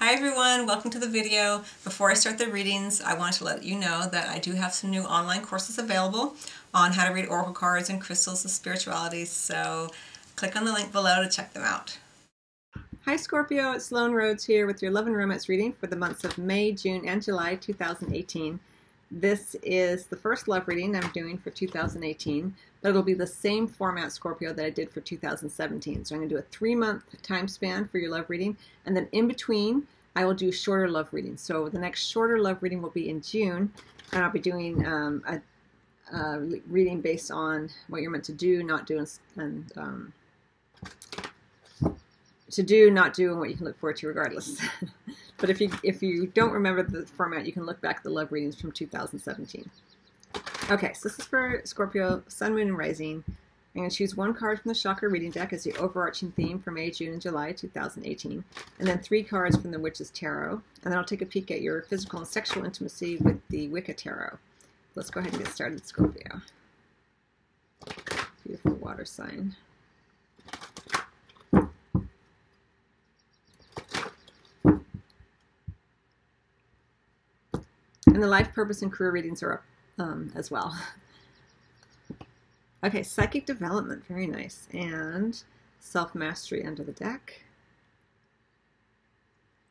Hi everyone, welcome to the video. Before I start the readings, I want to let you know that I do have some new online courses available on how to read oracle cards and crystals of spirituality, so click on the link below to check them out. Hi Scorpio, it's Sloan Rhodes here with your Love and Romance reading for the months of May, June, and July 2018. This is the first love reading I'm doing for 2018, but it'll be the same format, Scorpio, that I did for 2017. So I'm going to do a 3-month time span for your love reading, and then in between, I will do shorter love readings. So the next shorter love reading will be in June, and I'll be doing a reading based on what you're meant to do, not do, and to do, not do, and what you can look forward to regardless. But if you don't remember the format, you can look back at the love readings from 2017. Okay, so this is for Scorpio, Sun, Moon, and Rising. I'm going to choose one card from the Chakra Reading Deck as the overarching theme for May, June, and July 2018. And then 3 cards from the Witch's Tarot. And then I'll take a peek at your physical and sexual intimacy with the Wicca Tarot. Let's go ahead and get started, Scorpio. Beautiful water sign. And the life, purpose, and career readings are up as well. Okay, psychic development, very nice. And self-mastery under the deck.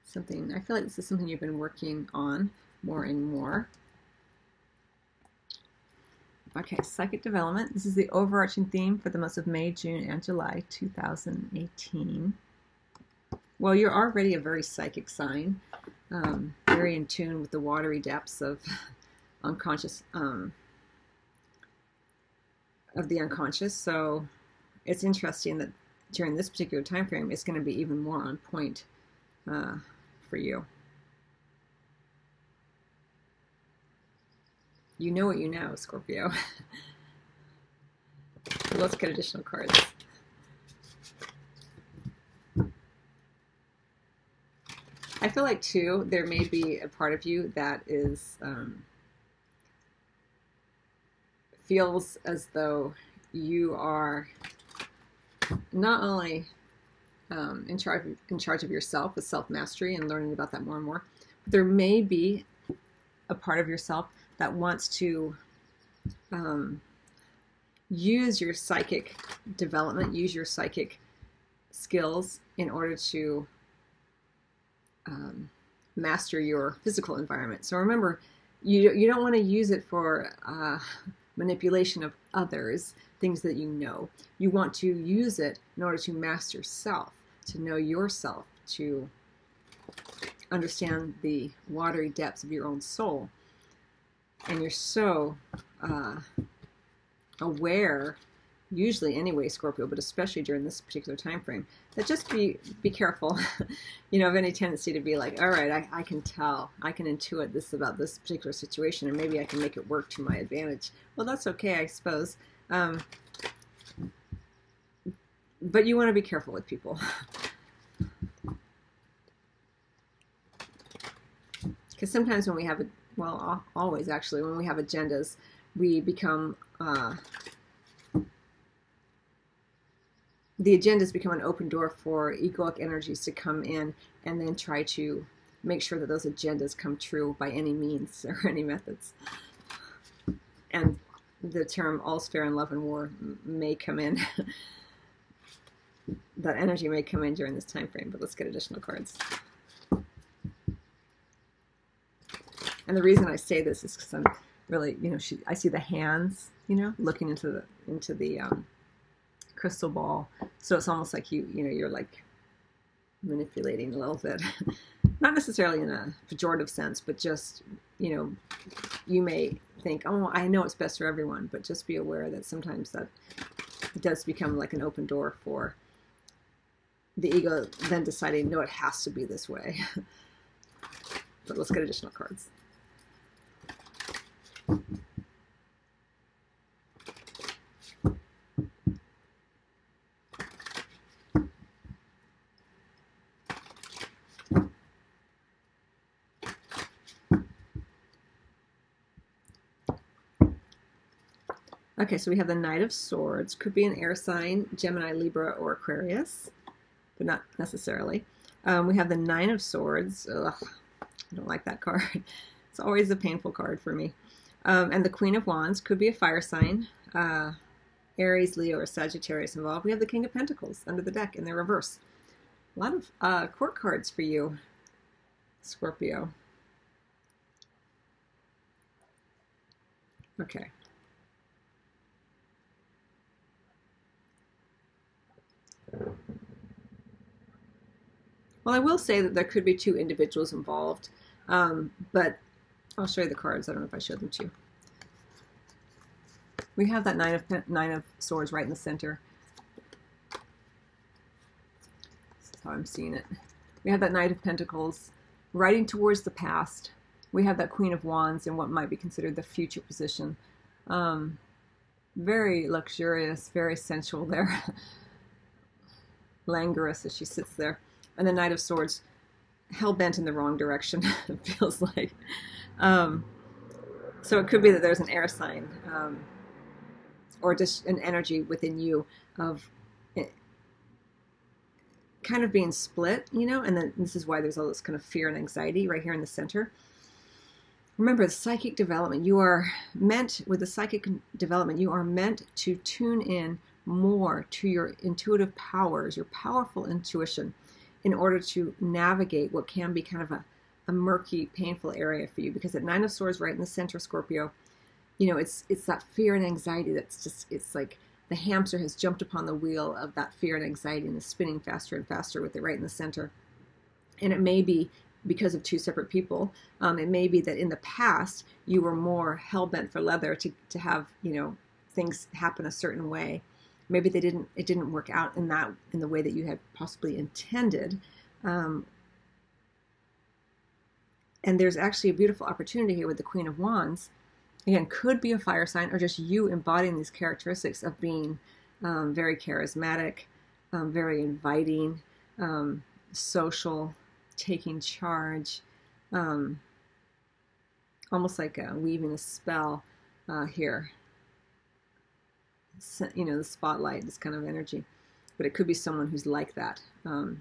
Something, I feel like this is something you've been working on more and more. Okay, psychic development. This is the overarching theme for the months of May, June, and July 2018. Well, you're already a very psychic sign. Very in tune with the watery depths of unconscious, of the unconscious. So it's interesting that during this particular time frame, it's going to be even more on point for you. You know what you know, Scorpio. So let's get additional cards. I feel like, too, there may be a part of you that is feels as though you are not only in charge of yourself with self-mastery and learning about that more and more, but there may be a part of yourself that wants to use your psychic development, use your psychic skills in order to master your physical environment. So remember, you don't want to use it for manipulation of others, things that you know. You want to use it in order to master self, to know yourself, to understand the watery depths of your own soul. And you're so aware, usually anyway, Scorpio, but especially during this particular time frame, that just be careful, you know, of any tendency to be like, all right, I can tell, I can intuit this about this particular situation, and maybe I can make it work to my advantage. Well, that's okay, I suppose. But you want to be careful with people. Because sometimes when we have, well, always actually, when we have agendas, we become the agendas become an open door for egoic energies to come in and then try to make sure that those agendas come true by any means or any methods. And the term all's fair in love and war may come in. That energy may come in during this time frame, but let's get additional cards. And the reason I say this is because I'm really, you know, I see the hands, you know, looking into the crystal ball. So it's almost like you're like manipulating a little bit. Not necessarily in a pejorative sense, but just, you know, you may think, oh, I know it's best for everyone, but just be aware that sometimes that does become like an open door for the ego then deciding, no, it has to be this way. But let's get additional cards. Okay, so we have the Knight of Swords. Could be an air sign, Gemini, Libra, or Aquarius, but not necessarily. We have the Nine of Swords. Ugh, I don't like that card. It's always a painful card for me. And the Queen of Wands could be a fire sign. Aries, Leo, or Sagittarius involved. We have the King of Pentacles under the deck in their reverse. A lot of court cards for you, Scorpio. Okay. Well, I will say that there could be two individuals involved, but I'll show you the cards. I don't know if I showed them to you. We have that Nine of Swords right in the center. This is how I'm seeing it. We have that Knight of Pentacles riding towards the past. We have that Queen of Wands in what might be considered the future position. Very luxurious, very sensual there. Languorous as she sits there. And the Knight of Swords, hell-bent in the wrong direction, it feels like. So it could be that there's an air sign, or just an energy within you of kind of being split, you know, and then this is why there's all this kind of fear and anxiety right here in the center. Remember, the psychic development, you are meant, with the psychic development, you are meant to tune in more to your intuitive powers, your powerful intuition, in order to navigate what can be kind of a murky, painful area for you. Because at Nine of Swords right in the center, Scorpio, you know, it's that fear and anxiety that's just, it's like the hamster has jumped upon the wheel of that fear and anxiety and is spinning faster and faster with it right in the center. And it may be because of two separate people. It may be that in the past you were more hell-bent for leather to have, you know, things happen a certain way. Maybe it didn't work out in the way that you had possibly intended. And there's actually a beautiful opportunity here with the Queen of Wands. Again, could be a fire sign, or just you embodying these characteristics of being very charismatic, very inviting, social, taking charge, almost like weaving a spell here. You know, the spotlight, this kind of energy. But it could be someone who's like that. And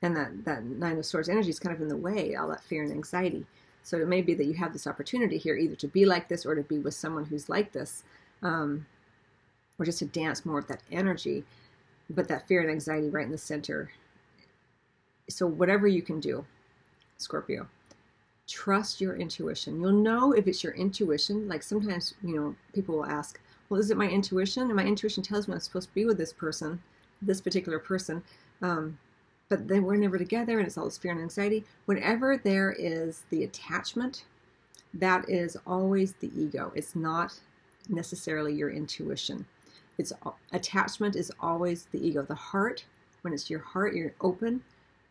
that Nine of Swords energy is kind of in the way, all that fear and anxiety. So it may be that you have this opportunity here either to be like this or to be with someone who's like this, or just to dance more with that energy, but that fear and anxiety right in the center. So whatever you can do, Scorpio, trust your intuition. You'll know if it's your intuition. Like sometimes, you know, people will ask, well, is it my intuition? And my intuition tells me I'm supposed to be with this person, this particular person. But then we're never together and it's all this fear and anxiety. Whenever there is the attachment, that is always the ego. It's not necessarily your intuition. Attachment is always the ego. The heart, when it's your heart, you're open,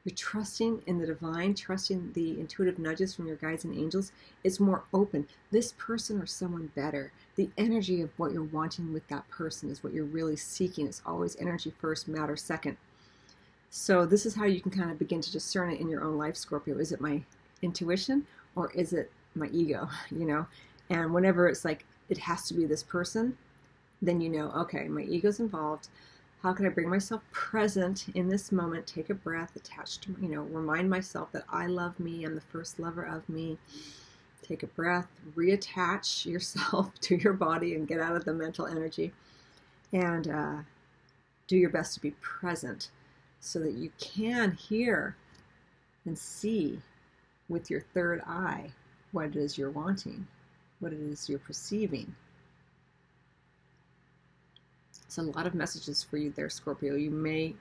you're trusting in the divine, trusting the intuitive nudges from your guides and angels. It's more open. This person or someone better. The energy of what you're wanting with that person is what you're really seeking. It's always energy first, matter second. So this is how you can kind of begin to discern it in your own life, Scorpio. Is it my intuition or is it my ego, you know? And whenever it's like, it has to be this person, then you know, okay, my ego's involved. How can I bring myself present in this moment? Take a breath, attach to, you know, remind myself that I love me. I'm the first lover of me. Take a breath, reattach yourself to your body and get out of the mental energy. And do your best to be present, so that you can hear and see with your third eye what it is you're wanting, what it is you're perceiving. So a lot of messages for you there, Scorpio. You may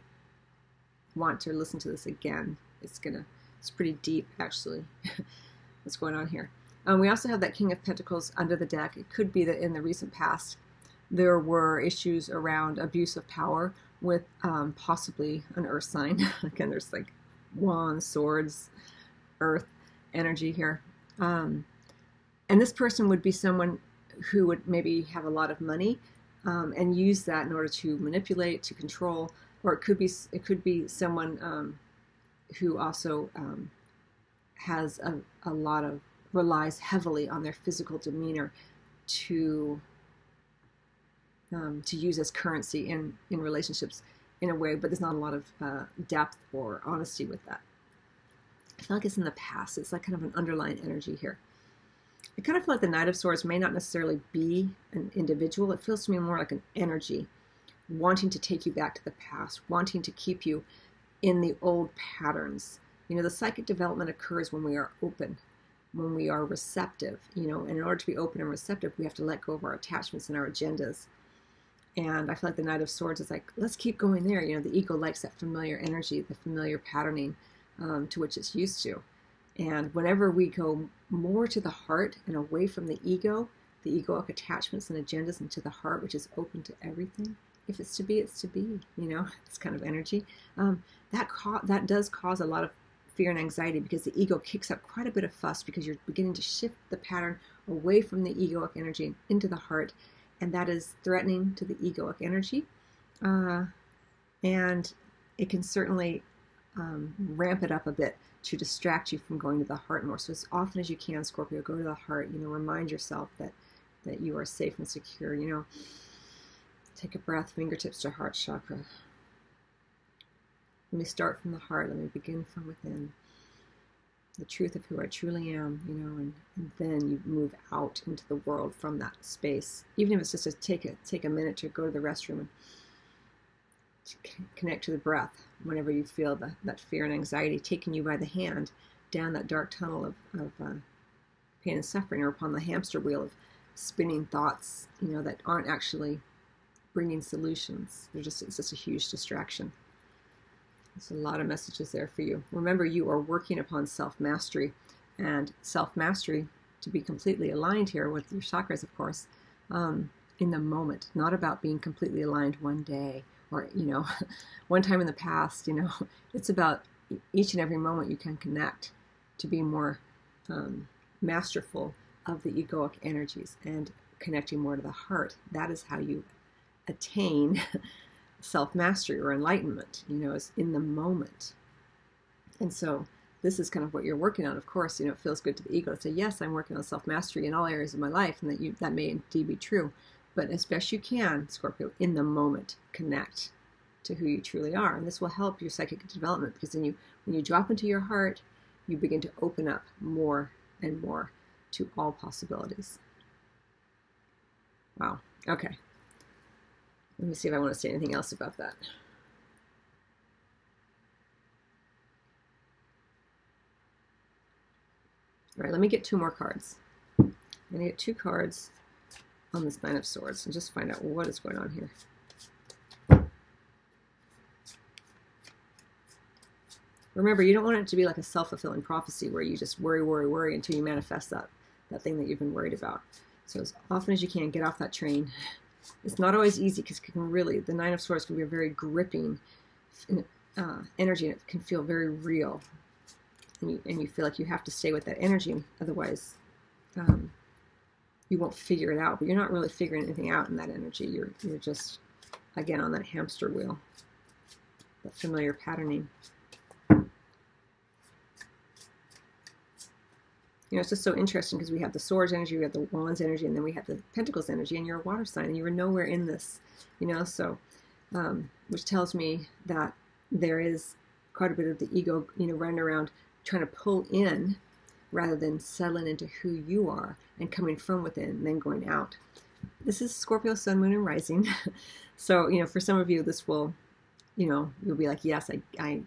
want to listen to this again. It's pretty deep, actually, what's going on here. We also have that King of Pentacles under the deck. It could be that in the recent past there were issues around abuse of power with possibly an earth sign. Again, there's like wands, swords, earth energy here. And this person would be someone who would maybe have a lot of money and use that in order to manipulate, to control, or it could be someone who also has a lot of, relies heavily on their physical demeanor to use as currency in relationships. in a way, but there's not a lot of depth or honesty with that. I feel like it's in the past. It's like kind of an underlying energy here. I kind of feel like the Knight of Swords may not necessarily be an individual. It feels to me more like an energy wanting to take you back to the past, wanting to keep you in the old patterns. You know, the psychic development occurs when we are open, when we are receptive, you know, and in order to be open and receptive, we have to let go of our attachments and our agendas. And I feel like the Knight of Swords is like, let's keep going there. You know, the ego likes that familiar energy, the familiar patterning to which it's used to. And whenever we go more to the heart and away from the egoic attachments and agendas, and to the heart, which is open to everything. If it's to be, it's to be, you know, it's kind of energy. That does cause a lot of fear and anxiety, because the ego kicks up quite a bit of fuss, because you're beginning to shift the pattern away from the egoic energy into the heart, and that is threatening to the egoic energy. And it can certainly ramp it up a bit to distract you from going to the heart more. So as often as you can, Scorpio, go to the heart. You know, remind yourself that you are safe and secure. You know, take a breath, fingertips to heart chakra. Let me start from the heart. Let me begin from within. The truth of who I truly am, you know, and then you move out into the world from that space. Even if it's just to take a minute to go to the restroom and to connect to the breath whenever you feel that fear and anxiety taking you by the hand down that dark tunnel of pain and suffering, or upon the hamster wheel of spinning thoughts, you know, that aren't actually bringing solutions. It's just a huge distraction. There's a lot of messages there for you. Remember, you are working upon self-mastery, and self-mastery, to be completely aligned here with your chakras, of course, in the moment, not about being completely aligned one day or, you know, one time in the past. You know, it's about each and every moment you can connect to be more masterful of the egoic energies and connecting more to the heart. That is how you attain self-mastery or enlightenment, you know, is in the moment. And so this is kind of what you're working on. Of course, you know, it feels good to the ego to say, yes, I'm working on self-mastery in all areas of my life, and that may indeed be true. But as best you can, Scorpio, in the moment, connect to who you truly are. And this will help your psychic development, because then when you drop into your heart, you begin to open up more and more to all possibilities. Wow. Okay. Let me see if I want to say anything else about that. All right, let me get 2 more cards. I'm going to get 2 cards on this Nine of Swords and just find out what is going on here. Remember, you don't want it to be like a self-fulfilling prophecy where you just worry, worry, worry until you manifest that thing that you've been worried about. So as often as you can, get off that train. It's not always easy, because the Nine of Swords can be a very gripping energy, and it can feel very real. And you feel like you have to stay with that energy, otherwise you won't figure it out. But you're not really figuring anything out in that energy. You're just, again, on that hamster wheel, that familiar patterning. You know, it's just so interesting, because we have the Swords energy, we have the Wands energy, and then we have the Pentacles energy, and you're a water sign, and you were nowhere in this, you know, so, which tells me that there is quite a bit of the ego, you know, running around trying to pull in rather than settling into who you are and coming from within and then going out. This is Scorpio, Sun, Moon, and Rising. So, you know, for some of you, this will, you know, you'll be like, yes, I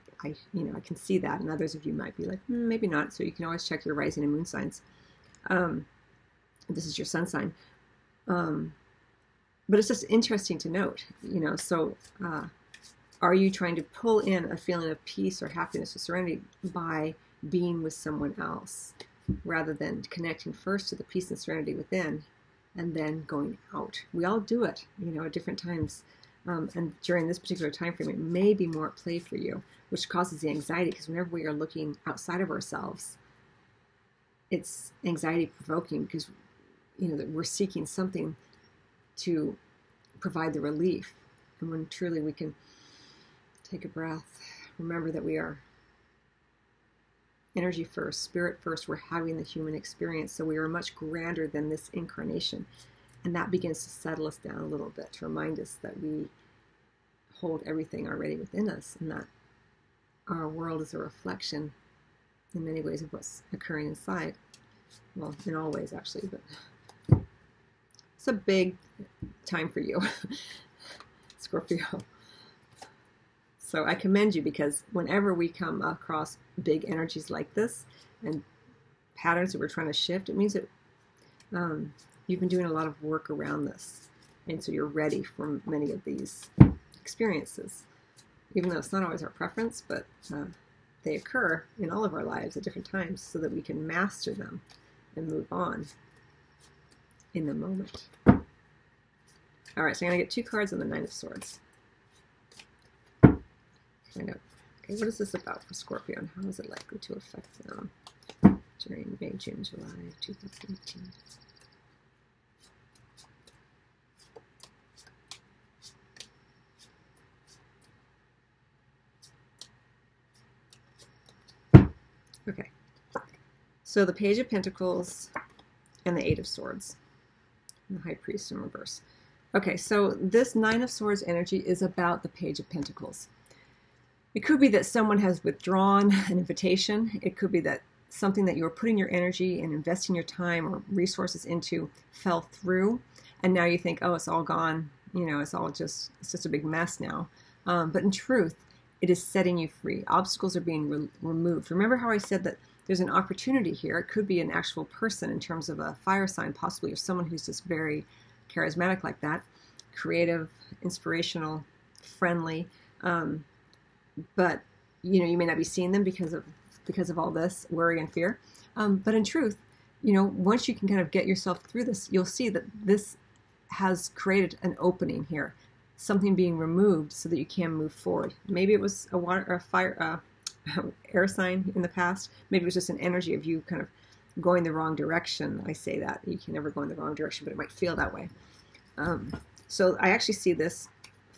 you know, I can see that. And others of you might be like, maybe not. So you can always check your rising and moon signs. This is your sun sign. But it's just interesting to note, you know, so are you trying to pull in a feeling of peace or happiness or serenity by being with someone else, rather than connecting first to the peace and serenity within and then going out? We all do it, you know, at different times. And during this particular time frame, it may be more at play for you, which causes the anxiety, because whenever we are looking outside of ourselves, it's anxiety provoking, because, you know, that we're seeking something to provide the relief. And when truly we can take a breath, remember that we are energy first, spirit first. We're having the human experience, so we are much grander than this incarnation. And that begins to settle us down a little bit, to remind us that we hold everything already within us, and that our world is a reflection in many ways of what's occurring inside. Well, in all ways, actually, but it's a big time for you, Scorpio. So I commend you, because whenever we come across big energies like this and patterns that we're trying to shift, it means that you've been doing a lot of work around this. And so you're ready for many of these experiences, even though it's not always our preference, but they occur in all of our lives at different times so that we can master them and move on in the moment. All right, so I'm going to get 2 cards on the Nine of Swords. Find out, okay, what is this about for Scorpio, and how is it likely to affect them during May, June, July 2018? Okay, so the Page of Pentacles and the Eight of Swords, and the High Priest in reverse. Okay, so this Nine of Swords energy is about the Page of Pentacles. It could be that someone has withdrawn an invitation. It could be that something that you were putting your energy and investing your time or resources into fell through, and now you think, oh, it's all gone. You know, it's just a big mess now. But in truth, it is setting you free. Obstacles are being removed. Remember how I said that there's an opportunity here? It could be an actual person in terms of a fire sign, possibly, or someone who's just very charismatic like that, creative, inspirational, friendly. But you know, you may not be seeing them because of all this worry and fear. But in truth, you know, once you can kind of get yourself through this, you'll see that this has created an opening here. Something being removed so that you can move forward. Maybe it was a water or a fire, air sign in the past. Maybe it was just an energy of you kind of going the wrong direction. I say that you can never go in the wrong direction, but it might feel that way. So I actually see this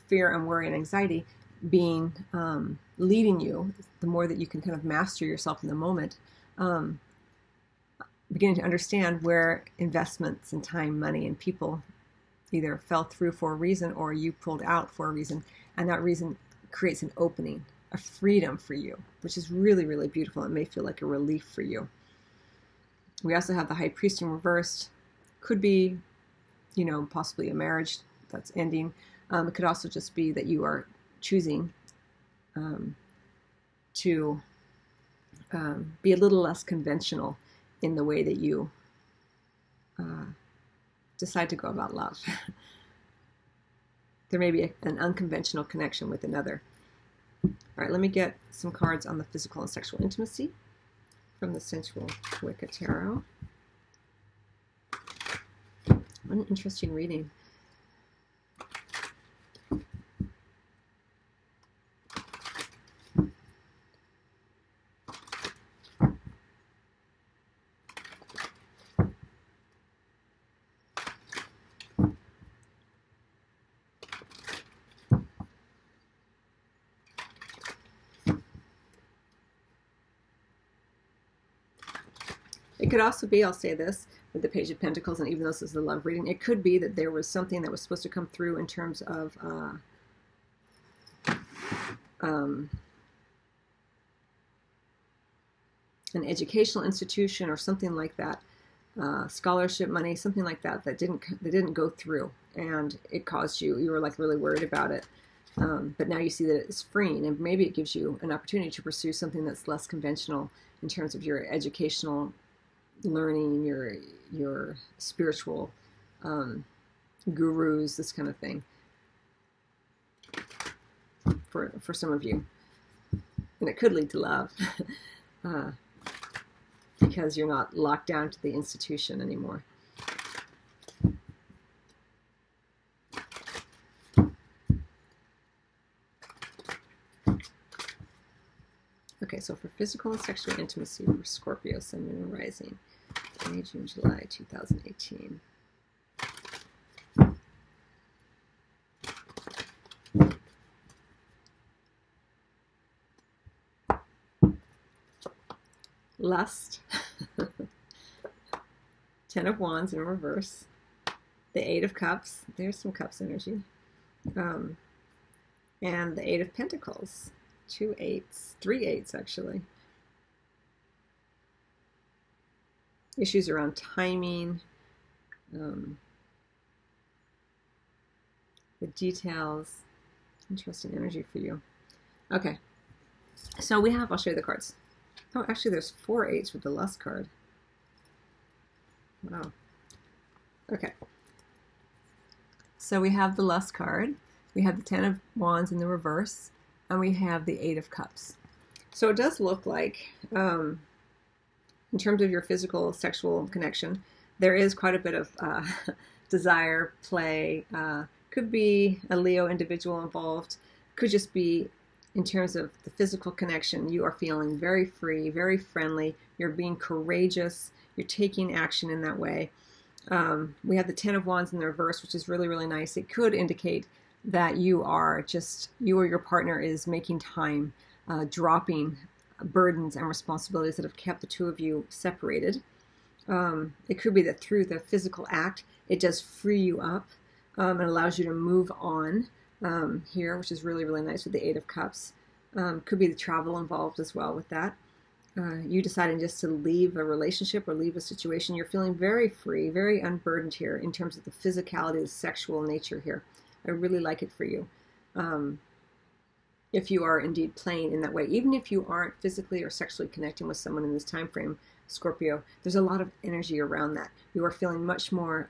fear and worry and anxiety being leading you. The more that you can kind of master yourself in the moment, beginning to understand where investments in time, money, and people either fell through for a reason or you pulled out for a reason, and that reason creates an opening, a freedom for you, which is really, really beautiful. It may feel like a relief for you. We also have the High Priest in reversed. Could be, you know, possibly a marriage that's ending. It could also just be that you are choosing to be a little less conventional in the way that you decide to go about love. There may be an unconventional connection with another. All right, let me get some cards on the physical and sexual intimacy from the Sensual Wicca Tarot. What an interesting reading. It could also be, I'll say this, with the Page of Pentacles, and even though this is the love reading, it could be that there was something that was supposed to come through in terms of an educational institution or something like that, scholarship money, something like that, that didn't go through, and it caused you were like really worried about it. But now you see that it's freeing, and maybe it gives you an opportunity to pursue something that's less conventional in terms of your educational learning, your spiritual gurus, this kind of thing, for some of you. And it could lead to love because you're not locked down to the institution anymore. Okay, so for physical and sexual intimacy for Scorpio, Sun, Moon, and Rising, May, June, July 2018. Lust, 10 of Wands in reverse, the 8 of Cups, there's some Cups energy, and the Eight of Pentacles. 2 8s, 3 8s actually. Issues around timing, the details. Interesting energy for you. Okay, so we have, I'll show you the cards. Oh, actually there's 4 8s with the Lust card. Wow. Okay. So we have the Lust card, we have the Ten of Wands in the reverse, and we have the Eight of Cups. So it does look like, in terms of your physical, sexual connection, there is quite a bit of desire, play. Could be a Leo individual involved. Could just be, in terms of the physical connection, you are feeling very free, very friendly. You're being courageous. You're taking action in that way. We have the Ten of Wands in the reverse, which is really, really nice. It could indicate that you or your partner is making time, dropping burdens and responsibilities that have kept the two of you separated. It could be that through the physical act, it does free you up and allows you to move on here, which is really, really nice with the Eight of Cups. Could be the travel involved as well with that. You deciding just to leave a relationship or leave a situation. You're feeling very free, very unburdened here in terms of the physicality, the sexual nature here. I really like it for you. If you are indeed playing in that way, even if you aren't physically or sexually connecting with someone in this time frame, Scorpio, there's a lot of energy around that. You are feeling much more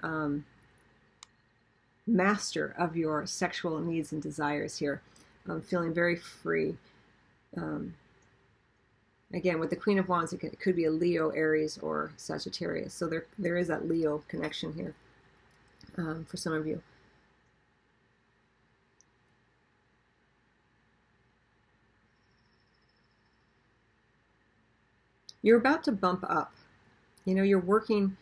master of your sexual needs and desires here. Feeling very free. Again, with the Queen of Wands, it could be a Leo, Aries, or Sagittarius. So there is that Leo connection here for some of you. You're about to bump up. You know, you're working.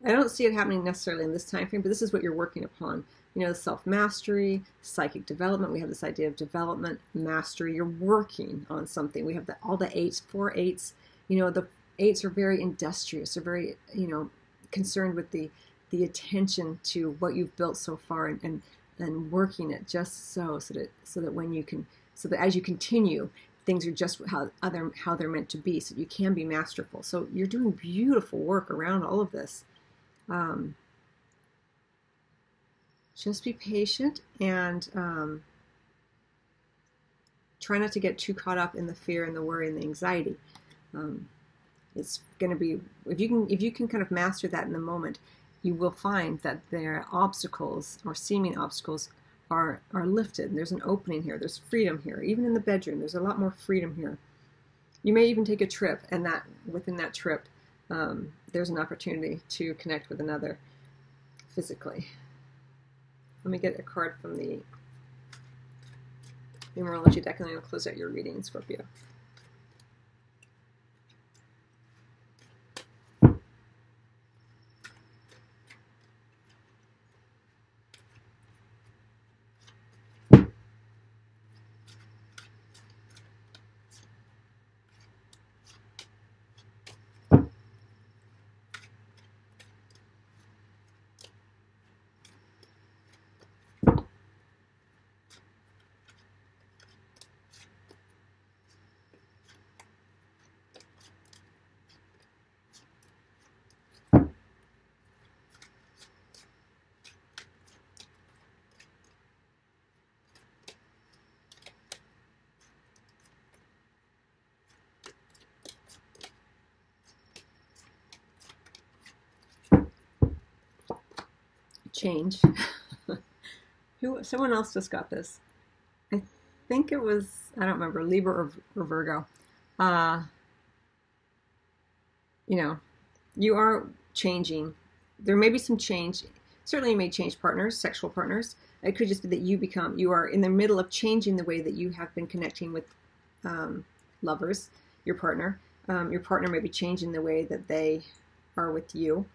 I don't see it happening necessarily in this time frame, but this is what you're working upon. You know, self-mastery, psychic development. We have this idea of development, mastery. You're working on something. We have all the 8s, 4 8s. You know, the 8s are very industrious. They're very, you know, concerned with the attention to what you've built so far and working it just so that when you can, so that as you continue, things are just how they're meant to be, so you can be masterful. So you're doing beautiful work around all of this. Just be patient and try not to get too caught up in the fear and the worry and the anxiety. It's going to be, if you can kind of master that in the moment, you will find that their obstacles or seeming obstacles are lifted. And there's an opening here. There's freedom here. Even in the bedroom, there's a lot more freedom here. You may even take a trip, and that within that trip, there's an opportunity to connect with another physically. Let me get a card from the numerology deck, and then I'll close out your reading, Scorpio. Change. Someone else just got this. I think it was, I don't remember, Libra or Virgo. You know, you are changing. There may be some change. Certainly you may change partners, sexual partners. It could just be that you are in the middle of changing the way that you have been connecting with lovers, your partner. Your partner may be changing the way that they are with you.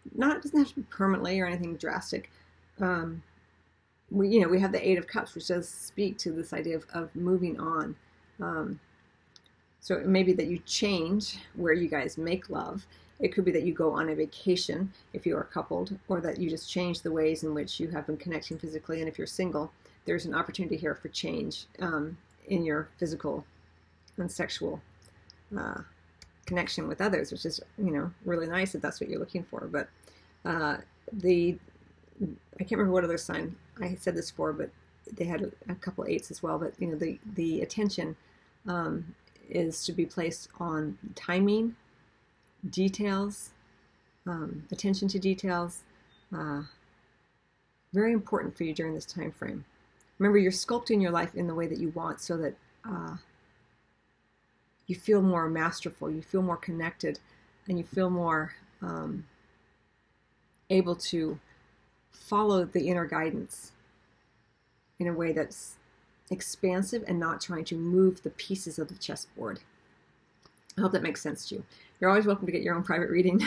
It doesn't have to be permanently or anything drastic. We have the Eight of Cups, which does speak to this idea of moving on. So it may be that you change where you guys make love. It could be that you go on a vacation if you are coupled, or that you just change the ways in which you have been connecting physically. And if you're single, there's an opportunity here for change in your physical and sexual connection with others, which is, you know, really nice if that's what you're looking for. But I can't remember what other sign I said this for, but they had a couple eights as well. But, you know, the attention is to be placed on timing, details, attention to details. Very important for you during this time frame. Remember, you're sculpting your life in the way that you want, so that you feel more masterful, you feel more connected, and you feel more able to follow the inner guidance in a way that's expansive and not trying to move the pieces of the chessboard. I hope that makes sense to you. You're always welcome to get your own private reading.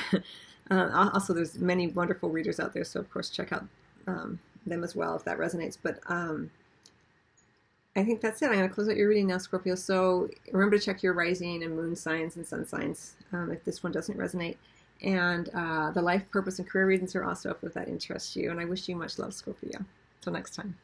Also, there's many wonderful readers out there, so of course check out them as well if that resonates. But I think that's it. I'm going to close out your reading now, Scorpio. So remember to check your rising and moon signs and sun signs if this one doesn't resonate. And the life, purpose, and career readings are also up if that interests you. And I wish you much love, Scorpio. Till next time.